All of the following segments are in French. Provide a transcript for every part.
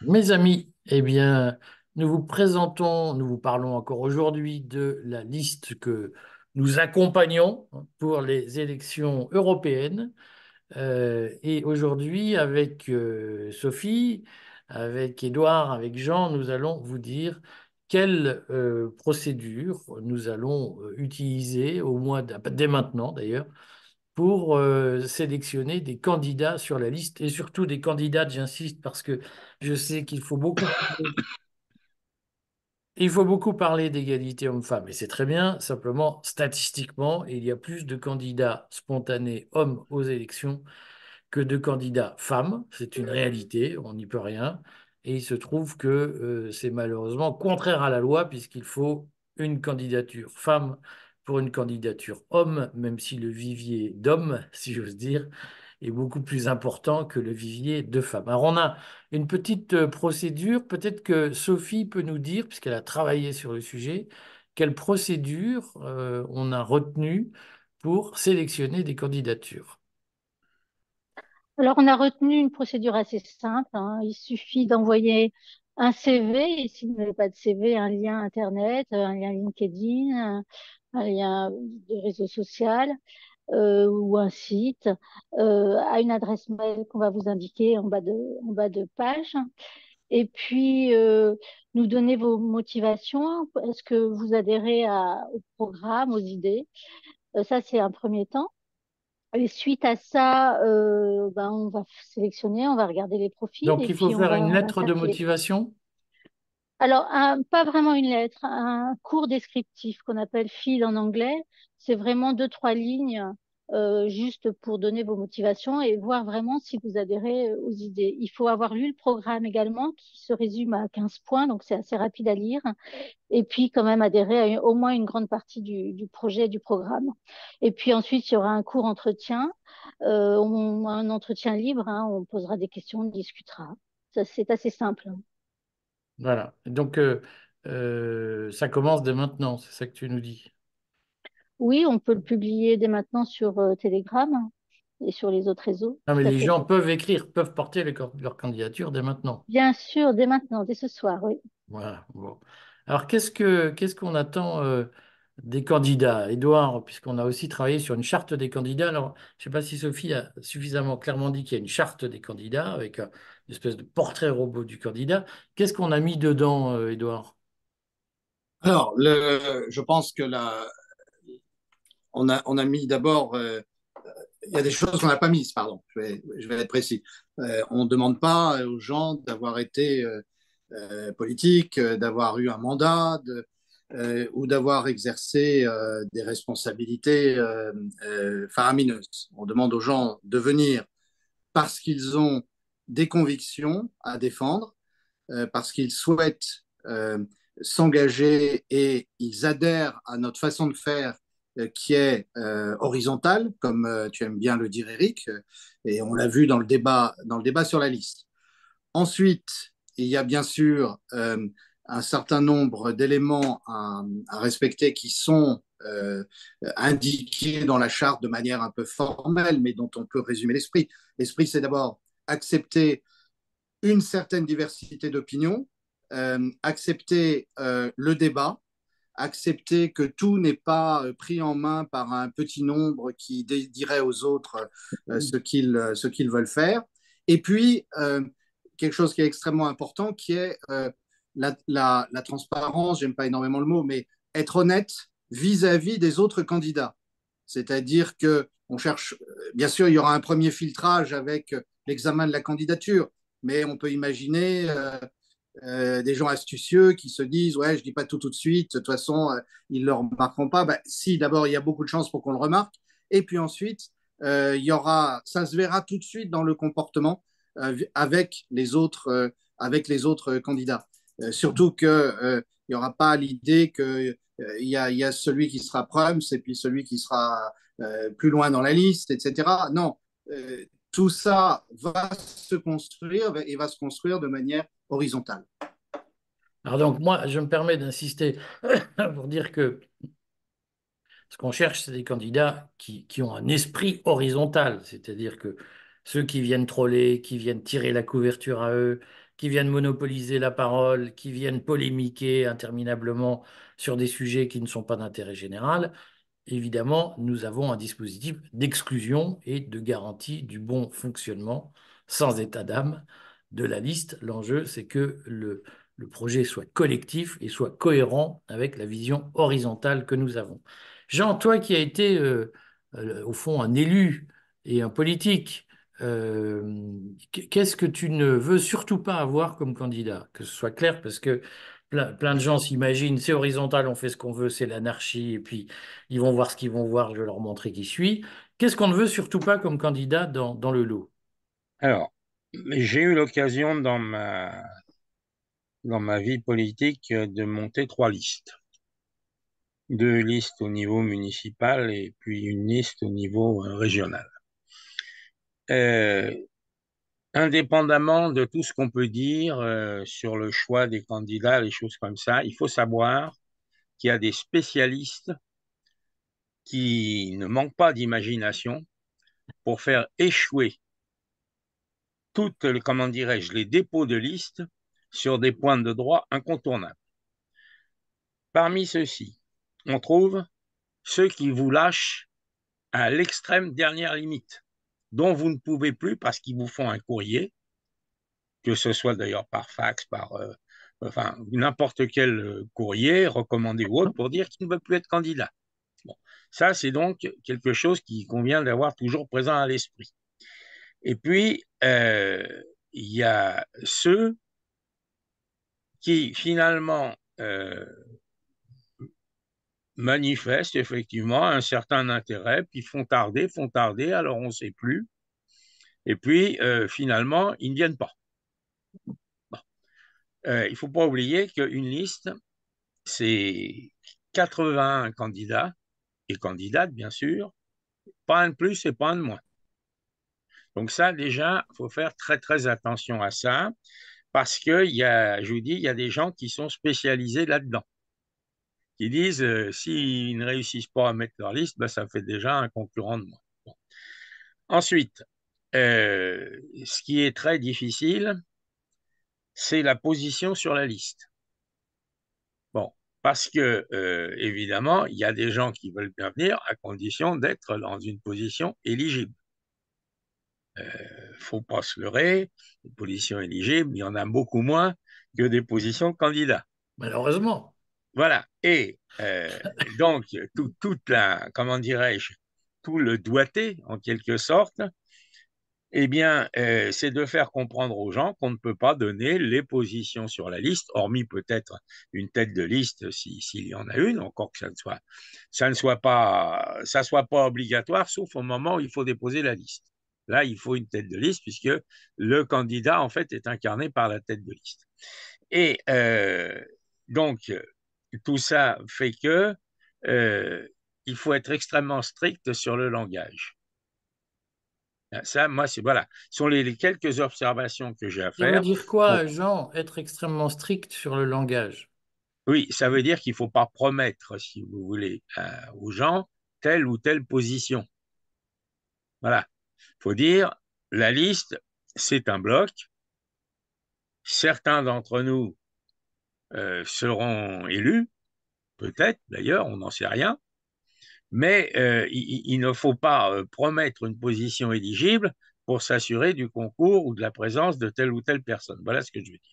Mes amis, eh bien, nous vous parlons encore aujourd'hui de la liste que nous accompagnons pour les élections européennes. Et aujourd'hui, avec Sophie, avec Édouard, avec Jean, nous allons vous dire quelle procédure nous allons utiliser dès maintenant d'ailleurs, pour sélectionner des candidats sur la liste et surtout des candidates, j'insiste, parce que je sais il faut beaucoup parler d'égalité homme-femme, et c'est très bien, simplement, statistiquement, il y a plus de candidats spontanés hommes aux élections que de candidats femmes. C'est une réalité, on n'y peut rien. Et il se trouve que c'est malheureusement contraire à la loi, puisqu'il faut une candidature femme pour une candidature homme, même si le vivier d'hommes, si j'ose dire, est beaucoup plus important que le vivier de femmes. Alors on a une petite procédure, peut-être que Sophie peut nous dire, puisqu'elle a travaillé sur le sujet, quelle procédure on a retenue pour sélectionner des candidatures. Alors, on a retenu une procédure assez simple, hein. Il suffit d'envoyer un CV, et si vous n'avez pas de CV, un lien Internet, un lien LinkedIn, un lien de réseau social ou un site à une adresse mail qu'on va vous indiquer en bas de page. Et puis, nous donner vos motivations. Est-ce que vous adhérez au programme, aux idées? Ça, c'est un premier temps. Et suite à ça, on va sélectionner, on va regarder les profils Donc et il faut puis faire une on va lettre de s'appeler. motivation. Alors, pas vraiment une lettre, un court descriptif qu'on appelle feed en anglais. C'est vraiment deux, trois lignes juste pour donner vos motivations et voir vraiment si vous adhérez aux idées. Il faut avoir lu le programme également qui se résume à 15 points, donc c'est assez rapide à lire. Et puis quand même adhérer à au moins une grande partie du projet, du programme. Et puis ensuite, il y aura un court entretien, un entretien libre, hein, on posera des questions, on discutera. Ça, c'est assez simple. Voilà. Donc ça commence dès maintenant, c'est ça que tu nous dis. Oui, on peut le publier dès maintenant sur Telegram et sur les autres réseaux, Non, mais tout à les fait. gens peuvent écrire, peuvent porter leur candidature dès maintenant. Bien sûr, dès maintenant, dès ce soir, oui. Voilà. Bon. Alors qu'est-ce qu'on attend des candidats, Édouard, puisqu'on a aussi travaillé sur une charte des candidats. Alors, je ne sais pas si Sophie a suffisamment clairement dit qu'il y a une charte des candidats avec une espèce de portrait robot du candidat. Qu'est-ce qu'on a mis dedans, Édouard? Alors, je pense que on a mis d'abord, il y a des choses qu'on n'a pas mises, pardon, je vais être précis. On ne demande pas aux gens d'avoir été politique, d'avoir eu un mandat ou d'avoir exercé des responsabilités faramineuses. On demande aux gens de venir parce qu'ils ont des convictions à défendre, parce qu'ils souhaitent s'engager et ils adhèrent à notre façon de faire qui est horizontale, comme tu aimes bien le dire, Eric, et on l'a vu dans le débat sur la liste. Ensuite, il y a bien sûr un certain nombre d'éléments à respecter qui sont indiqués dans la charte de manière un peu formelle, mais dont on peut résumer l'esprit. L'esprit, c'est d'abord accepter une certaine diversité d'opinions, accepter le débat, accepter que tout n'est pas pris en main par un petit nombre qui dirait aux autres ce qu'ils veulent faire. Et puis, quelque chose qui est extrêmement important, qui est la transparence, j'aime pas énormément le mot, mais être honnête vis-à-vis des autres candidats. C'est-à-dire que on cherche, bien sûr, il y aura un premier filtrage avec l'examen de la candidature, mais on peut imaginer des gens astucieux qui se disent ouais, je dis pas tout de suite, de toute façon, ils ne le remarqueront pas. Bah, si, d'abord, il y a beaucoup de chances pour qu'on le remarque, et puis ensuite, ça se verra tout de suite dans le comportement avec les autres candidats. Surtout que il n'y aura pas l'idée que il y a celui qui sera Prums et puis celui qui sera plus loin dans la liste, etc. Non, tout ça va se construire et va se construire de manière horizontale. Alors donc moi, je me permets d'insister pour dire que ce qu'on cherche, c'est des candidats qui ont un esprit horizontal, c'est-à-dire que ceux qui viennent troller, qui viennent tirer la couverture à eux, qui viennent monopoliser la parole, qui viennent polémiquer interminablement sur des sujets qui ne sont pas d'intérêt général. Évidemment, nous avons un dispositif d'exclusion et de garantie du bon fonctionnement sans état d'âme de la liste. L'enjeu, c'est que le projet soit collectif et soit cohérent avec la vision horizontale que nous avons. Jean, toi qui as été au fond un élu et un politique, qu'est-ce que tu ne veux surtout pas avoir comme candidat? Que ce soit clair, parce que plein de gens s'imaginent, c'est horizontal, on fait ce qu'on veut, c'est l'anarchie, et puis ils vont voir ce qu'ils vont voir, je vais leur montrer qui je suis. Qu'est-ce qu'on ne veut surtout pas comme candidat dans le lot? Alors, j'ai eu l'occasion dans ma vie politique de monter 3 listes. 2 listes au niveau municipal et puis une liste au niveau régional. Euh, Indépendamment de tout ce qu'on peut dire sur le choix des candidats, les choses comme ça, il faut savoir qu'il y a des spécialistes qui ne manquent pas d'imagination pour faire échouer toutes, comment dirais-je, les dépôts de listes sur des points de droit incontournables. Parmi ceux-ci, on trouve ceux qui vous lâchent à l'extrême dernière limite, dont vous ne pouvez plus parce qu'ils vous font un courrier, que ce soit d'ailleurs par fax, enfin, n'importe quel courrier recommandé ou autre pour dire qu'ils ne veulent plus être candidats. Bon. Ça, c'est donc quelque chose qui convient d'avoir toujours présent à l'esprit. Et puis, il y a ceux qui, finalement, manifestent effectivement un certain intérêt, puis font tarder, alors on ne sait plus. Et puis, finalement, ils ne viennent pas. Bon. Il ne faut pas oublier qu'une liste, c'est 81 candidats et candidates, bien sûr, pas un de plus et pas un de moins. Donc ça, déjà, il faut faire très, très attention à ça, parce que je vous dis, il y a des gens qui sont spécialisés là-dedans, qui disent, s'ils ne réussissent pas à mettre leur liste, ben, ça fait déjà un concurrent de moins. Bon. Ensuite, ce qui est très difficile, c'est la position sur la liste. Bon, parce que, évidemment, il y a des gens qui veulent bien venir à condition d'être dans une position éligible. Faut pas se leurrer, les positions éligibles, il y en a beaucoup moins que des positions de candidats. Malheureusement. Voilà. Et donc, toute comment dirais-je, tout le doigté, en quelque sorte, eh bien, c'est de faire comprendre aux gens qu'on ne peut pas donner les positions sur la liste, hormis peut-être une tête de liste s'il y en a une, encore que ça ne soit pas obligatoire, sauf au moment où il faut déposer la liste. Là, il faut une tête de liste puisque le candidat, en fait, est incarné par la tête de liste. Et donc, tout ça fait que il faut être extrêmement strict sur le langage. Ça, moi, voilà. Ce sont les quelques observations que j'ai à Ça veut faire. dire Bon, quoi, Jean, être extrêmement strict sur le langage? oui, ça veut dire qu'il ne faut pas promettre, si vous voulez, aux gens telle ou telle position. Voilà. Il faut dire, la liste, c'est un bloc. Certains d'entre nous seront élus, peut-être d'ailleurs, on n'en sait rien. Mais il ne faut pas promettre une position éligible pour s'assurer du concours ou de la présence de telle ou telle personne. Voilà ce que je veux dire.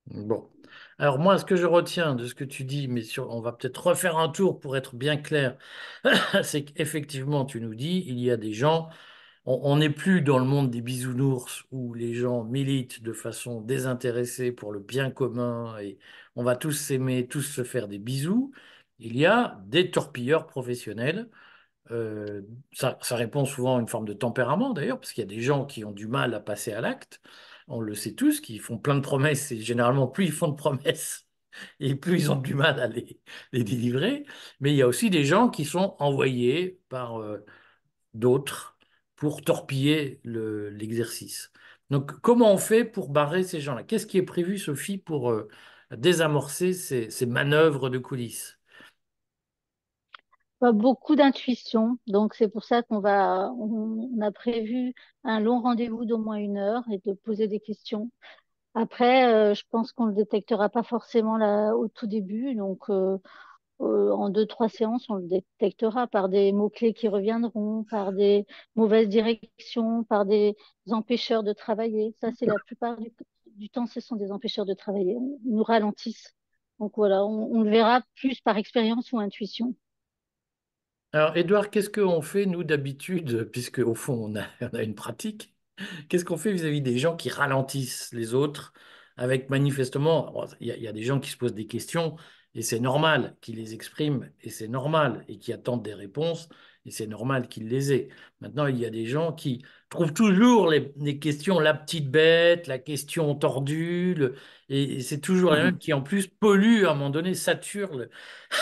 Bon. Alors moi, ce que je retiens de ce que tu dis, mais on va peut-être refaire un tour pour être bien clair, c'est qu'effectivement, tu nous dis, il y a des gens, on n'est plus dans le monde des bisounours où les gens militent de façon désintéressée pour le bien commun et on va tous s'aimer, tous se faire des bisous. Il y a des torpilleurs professionnels. Euh, ça répond souvent à une forme de tempérament d'ailleurs, parce qu'il y a des gens qui ont du mal à passer à l'acte. On le sait tous, qui font plein de promesses et généralement plus ils font de promesses et plus ils ont du mal à les délivrer. Mais il y a aussi des gens qui sont envoyés par d'autres pour torpiller l'exercice. Donc comment on fait pour barrer ces gens-là? Qu'est-ce qui est prévu, Sophie, pour désamorcer ces manœuvres de coulisses? Pas beaucoup d'intuition, donc c'est pour ça on a prévu un long rendez-vous d'au moins 1 heure et de poser des questions. Après, je pense qu'on le détectera pas forcément là au tout début, donc en 2, 3 séances, on le détectera par des mots-clés qui reviendront, par des mauvaises directions, par des empêcheurs de travailler. Ça, c'est la plupart du temps, ce sont des empêcheurs de travailler. Ils nous ralentissent. Donc voilà, on le verra plus par expérience ou intuition. Alors, Edouard, qu'est-ce qu'on fait, nous, d'habitude, puisque au fond, on a une pratique, qu'est-ce qu'on fait vis-à-vis des gens qui ralentissent les autres avec manifestement, bon, il y a des gens qui se posent des questions et c'est normal qu'ils les expriment et c'est normal et qui attendent des réponses et c'est normal qu'ils les aient. Maintenant, il y a des gens qui trouvent toujours les questions, la petite bête, la question tordue, et c'est toujours les mêmes qui en plus polluent à un moment donné, saturent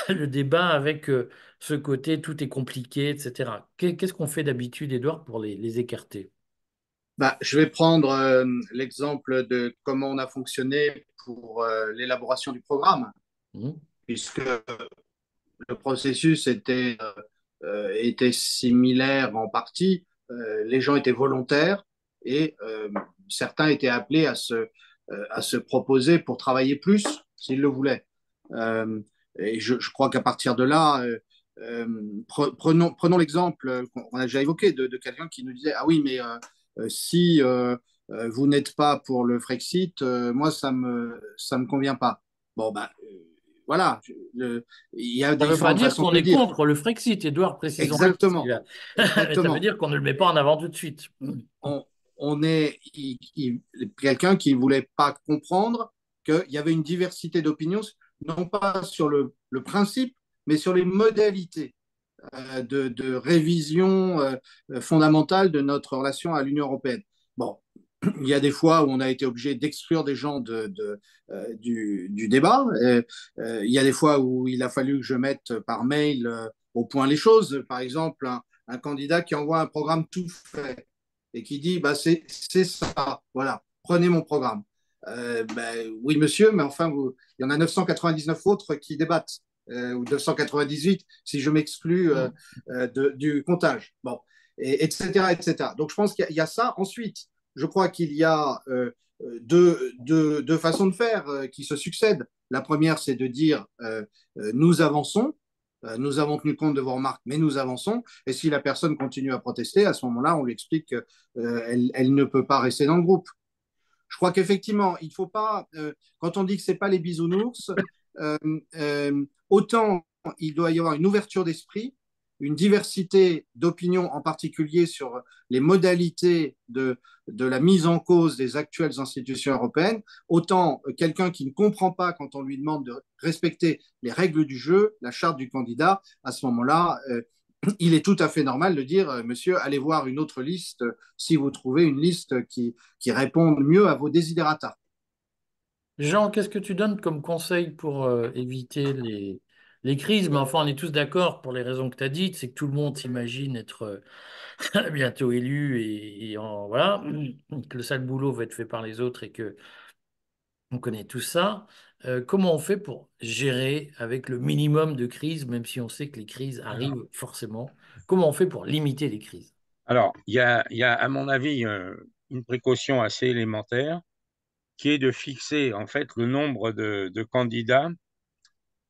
le débat avec ce côté tout est compliqué, etc. Qu'est-ce qu'on fait d'habitude, Edouard, pour les écarter? Bah, je vais prendre l'exemple de comment on a fonctionné pour l'élaboration du programme, Mhm. puisque le processus était similaire en partie. Les gens étaient volontaires et certains étaient appelés à se proposer pour travailler plus s'ils le voulaient. Euh, et je crois qu'à partir de là, prenons l'exemple qu'on a déjà évoqué de quelqu'un qui nous disait, ah oui, mais si vous n'êtes pas pour le Frexit, moi, ça me convient pas. Bon, bah, voilà, il y a Ça ne veut pas différentes dire façons qu'on de le est dire. contre le Frexit, Edouard, précisons-le. Exactement, Mais ça veut exactement. dire qu'on ne le met pas en avant tout de suite. On, on est quelqu'un qui ne voulait pas comprendre qu'il y avait une diversité d'opinions, non pas sur le principe, mais sur les modalités de révision fondamentale de notre relation à l'Union européenne. Bon, il y a des fois où on a été obligé d'exclure des gens du débat. Il y a des fois où il a fallu que je mette par mail au point les choses. Par exemple, un candidat qui envoie un programme tout fait et qui dit bah, c'est ça, voilà, prenez mon programme. Ben, oui, monsieur, mais enfin, il y en a 999 autres qui débattent, ou 998 si je m'exclus du comptage. Bon, etc., etc. Donc, je pense qu'il y a ça. Ensuite, je crois qu'il y a deux façons de faire qui se succèdent. La première, c'est de dire nous avançons, nous avons tenu compte de vos remarques, mais nous avançons. Et si la personne continue à protester, à ce moment-là, on lui explique qu'elle elle ne peut pas rester dans le groupe. Je crois qu'effectivement, il ne faut pas, quand on dit que ce n'est pas les bisounours, euh, autant il doit y avoir une ouverture d'esprit, une diversité d'opinions, en particulier sur les modalités de la mise en cause des actuelles institutions européennes, autant quelqu'un qui ne comprend pas quand on lui demande de respecter les règles du jeu, la charte du candidat, à ce moment-là, il est tout à fait normal de dire, monsieur, allez voir une autre liste si vous trouvez une liste qui répond mieux à vos desiderata. Jean, qu'est-ce que tu donnes comme conseil pour éviter les crises? Mais enfin, on est tous d'accord pour les raisons que tu as dites, c'est que tout le monde s'imagine être bientôt élu voilà, que le sale boulot va être fait par les autres et que on connaît tout ça. Comment on fait pour gérer avec le minimum de crises, même si on sait que les crises arrivent forcément? Comment on fait pour limiter les crises? Alors, il y a, à mon avis, une précaution assez élémentaire qui est de fixer en fait le nombre de candidats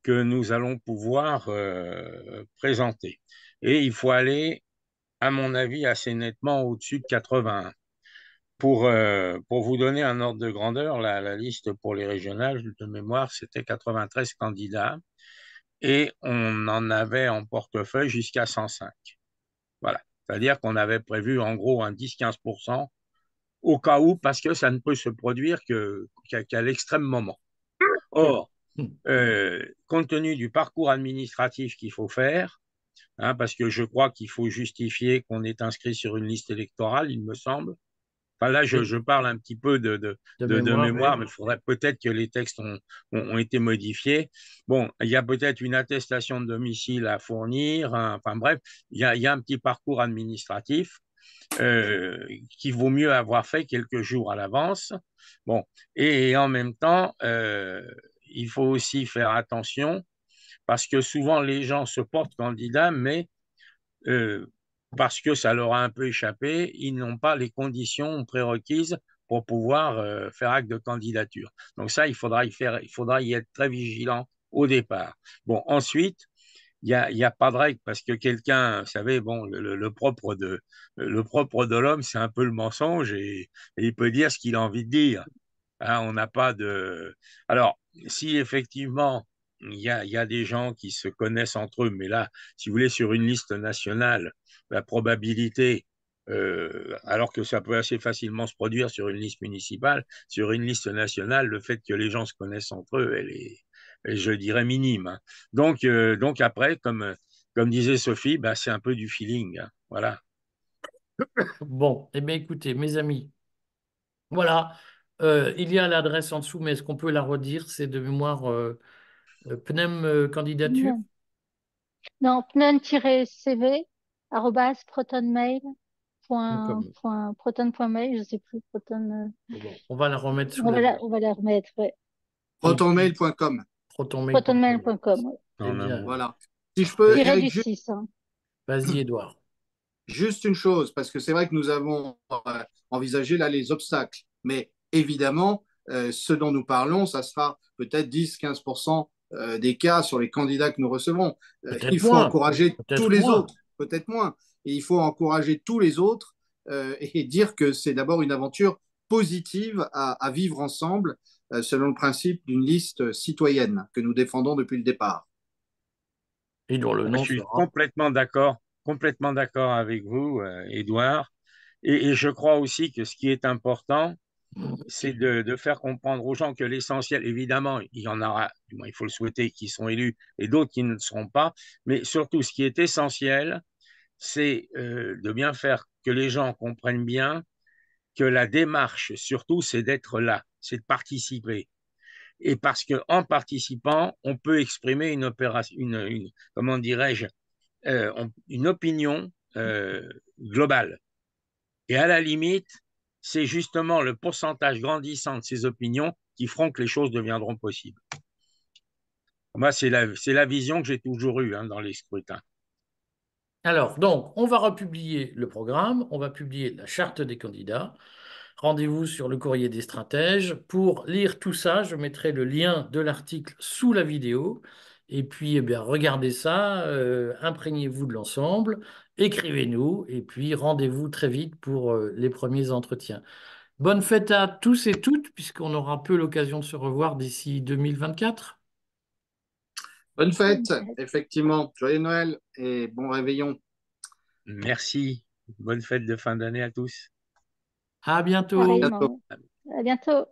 que nous allons pouvoir présenter. Et il faut aller, à mon avis, assez nettement au-dessus de 81. Pour vous donner un ordre de grandeur, la liste pour les régionales de mémoire, c'était 93 candidats et on en avait en portefeuille jusqu'à 105. Voilà. C'est-à-dire qu'on avait prévu en gros un 10-15% au cas où, parce que ça ne peut se produire qu'à l'extrême moment. Or, compte tenu du parcours administratif qu'il faut faire, hein, parce que je crois qu'il faut justifier qu'on est inscrit sur une liste électorale, il me semble. Enfin, là, Oui, je parle un petit peu de de mémoire, oui. mémoire, mais il faudrait peut-être que les textes ont été modifiés. Bon, il y a peut-être une attestation de domicile à fournir. Hein, enfin bref, il y a un petit parcours administratif qu'il vaut mieux avoir fait quelques jours à l'avance. Bon, et en même temps, il faut aussi faire attention parce que souvent les gens se portent candidats, mais euh, parce que ça leur a un peu échappé, ils n'ont pas les conditions prérequises pour pouvoir faire acte de candidature. Donc ça, il faudra y être très vigilant au départ. Bon, ensuite, il y a pas de règle parce que quelqu'un, vous savez, bon, le propre de l'homme, c'est un peu le mensonge et il peut dire ce qu'il a envie de dire. Hein, on n'a pas de. Alors, si effectivement il y a des gens qui se connaissent entre eux, mais là, si vous voulez, sur une liste nationale, la probabilité, alors que ça peut assez facilement se produire sur une liste municipale, sur une liste nationale, le fait que les gens se connaissent entre eux, je dirais, minime. Hein. Donc après, comme disait Sophie, bah, c'est un peu du feeling. Hein. Voilà. Bon, eh bien écoutez, mes amis, voilà, il y a l'adresse en dessous, mais est-ce qu'on peut la redire? C'est de mémoire PNEM candidature? Non, pnen-cv, arrobas Comme. proton.mail, je sais plus, Bon, on va la remettre sous la vidéo. on va la remettre, ouais. Et puis, protonmail.com. protonmail.com. Protonmail.com, ouais. Eh En un bien, mot. Voilà. Si je peux, Tiré Eric, du 6, hein. vas-y, Edouard. juste une chose, parce que c'est vrai que nous avons envisagé là les obstacles, mais évidemment, ce dont nous parlons, ça sera peut-être 10-15% des cas sur les candidats que nous recevrons. Il Peut-être faut moins, encourager tous peut-être les moins. autres, peut-être moins, et il faut encourager tous les autres et dire que c'est d'abord une aventure positive à vivre ensemble selon le principe d'une liste citoyenne que nous défendons depuis le départ. Et dont le Je nom suis sera. complètement d'accord avec vous, Édouard. Et je crois aussi que ce qui est important, c'est de faire comprendre aux gens que l'essentiel, évidemment, il y en aura, du moins, il faut le souhaiter, qui sont élus et d'autres qui ne le seront pas, mais surtout ce qui est essentiel, c'est de bien faire que les gens comprennent bien que la démarche, surtout, c'est d'être là, c'est de participer. Et parce qu'en participant, on peut exprimer une opération, comment dirais-je, une opinion globale. Et à la limite, c'est justement le pourcentage grandissant de ces opinions qui feront que les choses deviendront possibles. Moi, c'est la vision que j'ai toujours eue hein, dans les scrutins. Alors, donc, on va republier le programme, on va publier la charte des candidats. Rendez-vous sur le courrier des stratèges. Pour lire tout ça, je mettrai le lien de l'article sous la vidéo. Et puis, eh bien, regardez ça, imprégnez-vous de l'ensemble, écrivez-nous, et puis rendez-vous très vite pour les premiers entretiens. Bonne fête à tous et toutes, puisqu'on aura peu l'occasion de se revoir d'ici 2024. Bonne fête, Bonne fête. effectivement. Joyeux Noël et bon réveillon. Merci. Bonne fête de fin d'année à tous. À bientôt. À bientôt. Pareillement. À bientôt.